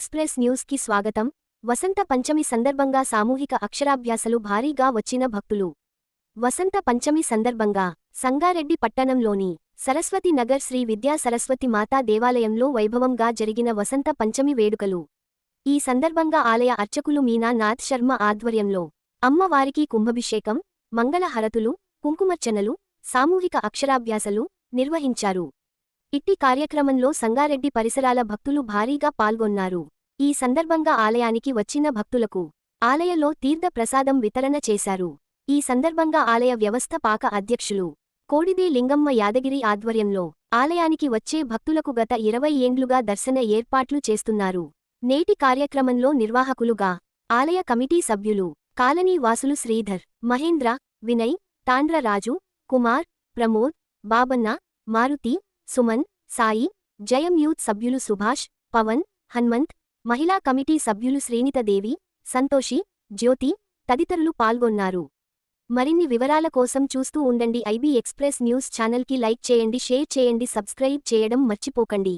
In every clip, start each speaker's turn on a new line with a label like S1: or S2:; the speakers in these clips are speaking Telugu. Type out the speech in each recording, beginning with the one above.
S1: ఎక్స్ప్రెస్ న్యూస్ కి స్వాగతం. వసంత పంచమి సందర్భంగా సామూహిక అక్షరాభ్యాసాలు భారీగా వచ్చిన భక్తులు. వసంత పంచమి సందర్భంగా సంగారెడ్డి పట్టణంలోని సరస్వతి నగర్ శ్రీ విద్యా సరస్వతి మాతా దేవాలయంలో వైభవంగా జరిగిన వసంత పంచమి వేడుకలు. ఈ సందర్భంగా ఆలయ అర్చకులు మీనా నాథ్ శర్మ ఆధ్వర్యంలో అమ్మవారికి కుంభాభిషేకం, మంగళ హారతులు, కుంకుమర్చనలు, సామూహిక అక్షరాభ్యాసాలు నిర్వహించారు. ఇట్టి కార్యక్రమంలో సంగారెడ్డి పరిసరాల భక్తులు భారీగా పాల్గొన్నారు. ఈ సందర్భంగా ఆలయానికి వచ్చిన భక్తులకు ఆలయలో తీర్థ ప్రసాదం వితరణ చేశారు. ఈ సందర్భంగా ఆలయ వ్యవస్థాపక అధ్యక్షులు కోడిదే లింగమ్మ యాదగిరి ఆధ్వర్యంలో ఆలయానికి వచ్చే భక్తులకు గత 20 ఏండ్లుగా దర్శన ఏర్పాట్లు చేస్తున్నారు. నేటి కార్యక్రమంలో నిర్వాహకులుగా ఆలయ కమిటీ సభ్యులు కాలనీ వాసులు శ్రీధర్, మహేంద్ర, వినయ్, తాండ్ర రాజు, కుమార్, ప్రమోద్, బాబన్న, మారుతి, సుమన్, సాయి, జయం యూత్ సభ్యులు సుభాష్, పవన్, హన్మంత్, మహిళా కమిటీ సభ్యులు శ్రీనితదేవి, సంతోషి, జ్యోతి తదితరులు పాల్గొన్నారు. మరిన్ని వివరాల కోసం చూస్తూ ఉండండి ఐబీ ఎక్స్ప్రెస్ న్యూస్ ఛానల్కి. లైక్ చేయండి, షేర్ చేయండి, సబ్స్క్రైబ్ చేయడం మర్చిపోకండి.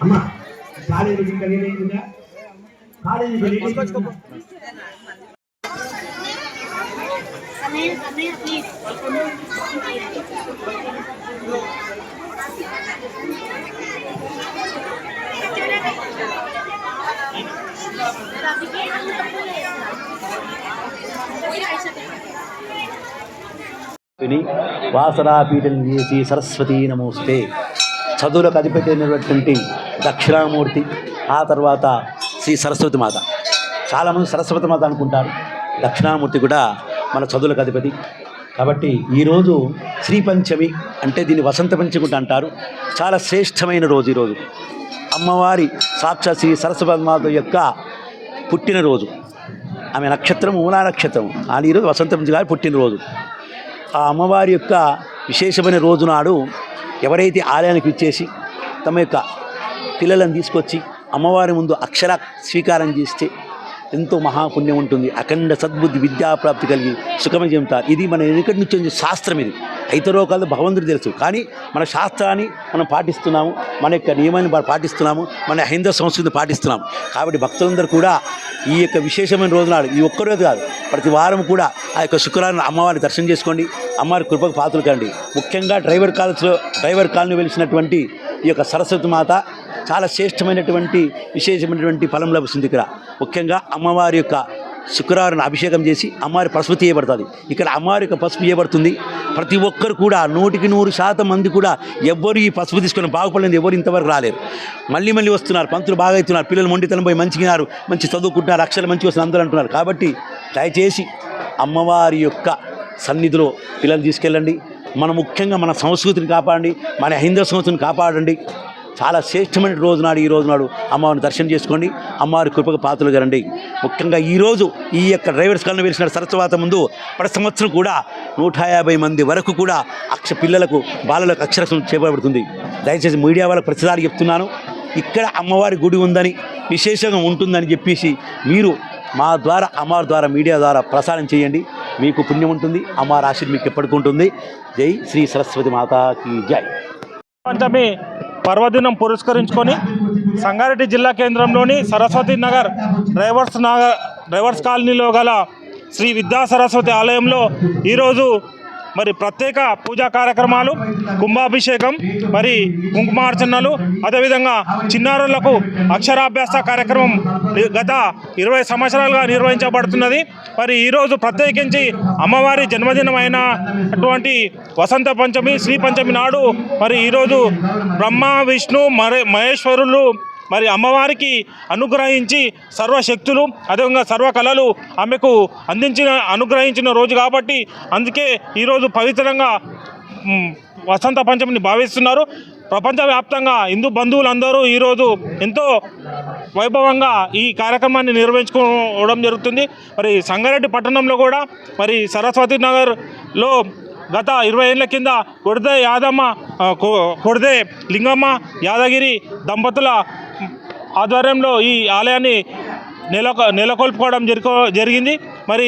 S2: అమ్మ కాలేజీ ఇంకా లేకుండా కాలేజీ
S3: వాసరాపీఠం చేసి సరస్వతీ నమోస్తే. చదువులకు అధిపతి అయినటువంటి దక్షిణామూర్తి, ఆ తర్వాత శ్రీ సరస్వతి మాత. చాలామంది సరస్వతి మాత అనుకుంటారు, దక్షిణామూర్తి కూడా మన చదువులకు అధిపతి. కాబట్టి ఈరోజు శ్రీ పంచమి అంటే దీన్ని వసంత పంచమి కూడా అంటారు. చాలా శ్రేష్టమైన రోజు ఈరోజు. అమ్మవారి సాక్షాత్ శ్రీ సరస్వతి మాత యొక్క పుట్టినరోజు. ఆమె నక్షత్రం మూలా నక్షత్రం. అని ఈరోజు వసంత పంచమి గారి పుట్టినరోజు. ఆ అమ్మవారి యొక్క విశేషమైన రోజు నాడు ఎవరైతే ఆలయానికి ఇచ్చేసి తమ యొక్క పిల్లలను తీసుకొచ్చి అమ్మవారి ముందు అక్షర స్వీకారం చేస్తే ఎంతో మహాపుణ్యం ఉంటుంది. అఖండ సద్బుద్ధి విద్యాప్రాప్తి కలిగి సుఖమే చెబుతారు. ఇది మన వెనుకటి నుంచి వచ్చే శాస్త్రం. ఇది ఇతరో కాదు, భగవంతుడు తెలుసు. కానీ మన శాస్త్రాన్ని మనం పాటిస్తున్నాము, మన యొక్క నియమాన్ని పాటిస్తున్నాము, మన హైందవ సంస్కృతిని పాటిస్తున్నాము. కాబట్టి భక్తులందరూ కూడా ఈ యొక్క విశేషమైన రోజునాడు, ఈ ఒక్కరోజు కాదు, ప్రతి వారం కూడా ఆ యొక్క శుక్రవారం అమ్మవారిని దర్శనం చేసుకోండి, అమ్మవారి కృపకు పాత్రలు కండి. ముఖ్యంగా డ్రైవర్ కాలనీ వెలిసినటువంటి ఈ యొక్క సరస్వతి మాత చాలా శ్రేష్టమైనటువంటి విశేషమైనటువంటి ఫలం లభిస్తుంది. ఇక్కడ ముఖ్యంగా అమ్మవారి యొక్క శుక్రవారం అభిషేకం చేసి అమ్మవారి పసుపు తీయబడుతుంది. ఇక్కడ అమ్మవారి యొక్క పసుపు తీయబడుతుంది. ప్రతి ఒక్కరు కూడా 100% మంది కూడా ఎవ్వరు ఈ పసుపు తీసుకొని బాగుపడలేదు, ఎవరు ఇంతవరకు రాలేరు. మళ్ళీ వస్తున్నారు, పంతులు బాగా అవుతున్నారు, పిల్లలు మొండితనం పోయి మంచిగినారు, మంచి చదువుకుంటున్నారు, అక్షరాలు మంచిగా వస్తున్నారు అందరూ అంటున్నారు. కాబట్టి దయచేసి అమ్మవారి యొక్క సన్నిధిలో పిల్లలు తీసుకెళ్ళండి. మనం ముఖ్యంగా మన సంస్కృతిని కాపాడండి, మన హైందవ సంస్కృతిని కాపాడండి. చాలా శ్రేష్టమైన రోజు నాడు, ఈ రోజు నాడు అమ్మవారిని దర్శనం చేసుకోండి, అమ్మవారి కృపకు పాత్రలు గారండి. ముఖ్యంగా ఈరోజు ఈ యొక్క డ్రైవర్స్ కాలనీ వెలిసిన సరస్వతి ముందు ప్రతి సంవత్సరం కూడా 150 మంది వరకు కూడా పిల్లలకు బాలలకు అక్షరాస్యం చేపడుతుంది. దయచేసి మీడియా వాళ్ళకు ప్రతిసారి చెప్తున్నాను, ఇక్కడ అమ్మవారి గుడి ఉందని, విశేషంగా ఉంటుందని చెప్పేసి మీరు మా ద్వారా అమ్మవారి ద్వారా మీడియా ద్వారా ప్రసారం చేయండి. మీకు పుణ్యం ఉంటుంది, అమ్మవారి ఆశీర్వాదం మీకు ఎప్పటికీ ఉంటుంది. జై శ్రీ సరస్వతి మాతాకి జై.
S4: పంచమి పర్వదినం పురస్కరించుకొని సంగారెడ్డి జిల్లా కేంద్రంలోని సరస్వతి నగర్ డ్రైవర్స్ కాలనీలో గల శ్రీ విద్యా సరస్వతి ఆలయంలో ఈరోజు మరి ప్రత్యేక పూజా కార్యక్రమాలు, కుంభాభిషేకం, మరి కుంకుమార్చనలు, అదేవిధంగా చిన్నారులకు అక్షరాభ్యాస కార్యక్రమం గత 20 సంవత్సరాలుగా నిర్వహించబడుతున్నది. మరి ఈరోజు ప్రత్యేకించి అమ్మవారి జన్మదినం అయినటువంటి వసంత పంచమి, శ్రీ పంచమి నాడు మరి ఈరోజు బ్రహ్మ, విష్ణు, మహేశ్వరులు మరి అమ్మవారికి అనుగ్రహించి సర్వశక్తులు, అదేవిధంగా సర్వకళలు ఆమెకు అనుగ్రహించిన రోజు కాబట్టి అందుకే ఈరోజు పవిత్రంగా వసంత పంచమిని భావిస్తున్నారు. ప్రపంచవ్యాప్తంగా హిందూ బంధువులందరూ ఈరోజు ఎంతో వైభవంగా ఈ కార్యక్రమాన్ని నిర్వహించుకోవడం జరుగుతుంది. మరి సంగారెడ్డి పట్టణంలో కూడా మరి సరస్వతి నగర్లో గత 20 ఏళ్ల కింద కొడిదే యాదమ్మ కొడిదే లింగమ్మ యాదగిరి దంపతుల ఆధ్వర్యంలో ఈ ఆలయాన్ని నెలకొల్పుకోవడం జరిగింది. మరి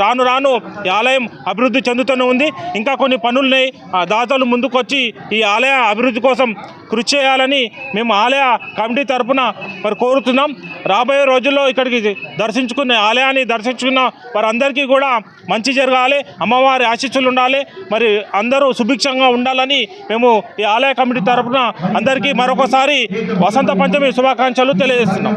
S4: రాను రాను ఈ ఆలయం అభివృద్ధి చెందుతూనే ఉంది. ఇంకా కొన్ని పనులున్నాయి. దాతలు ముందుకొచ్చి ఈ ఆలయ అభివృద్ధి కోసం కృషి చేయాలని మేము ఆలయ కమిటీ తరఫున మరి కోరుతున్నాం. రాబోయే రోజుల్లో ఇక్కడికి ఆలయాన్ని దర్శించుకున్న వారందరికీ కూడా మంచి జరగాలి, అమ్మవారి ఆశీస్సులు ఉండాలి, మరి అందరూ సుభిక్షంగా ఉండాలని మేము ఈ ఆలయ కమిటీ తరఫున అందరికీ మరొకసారి వసంత పంచమి శుభాకాంక్షలు తెలియజేస్తున్నాం.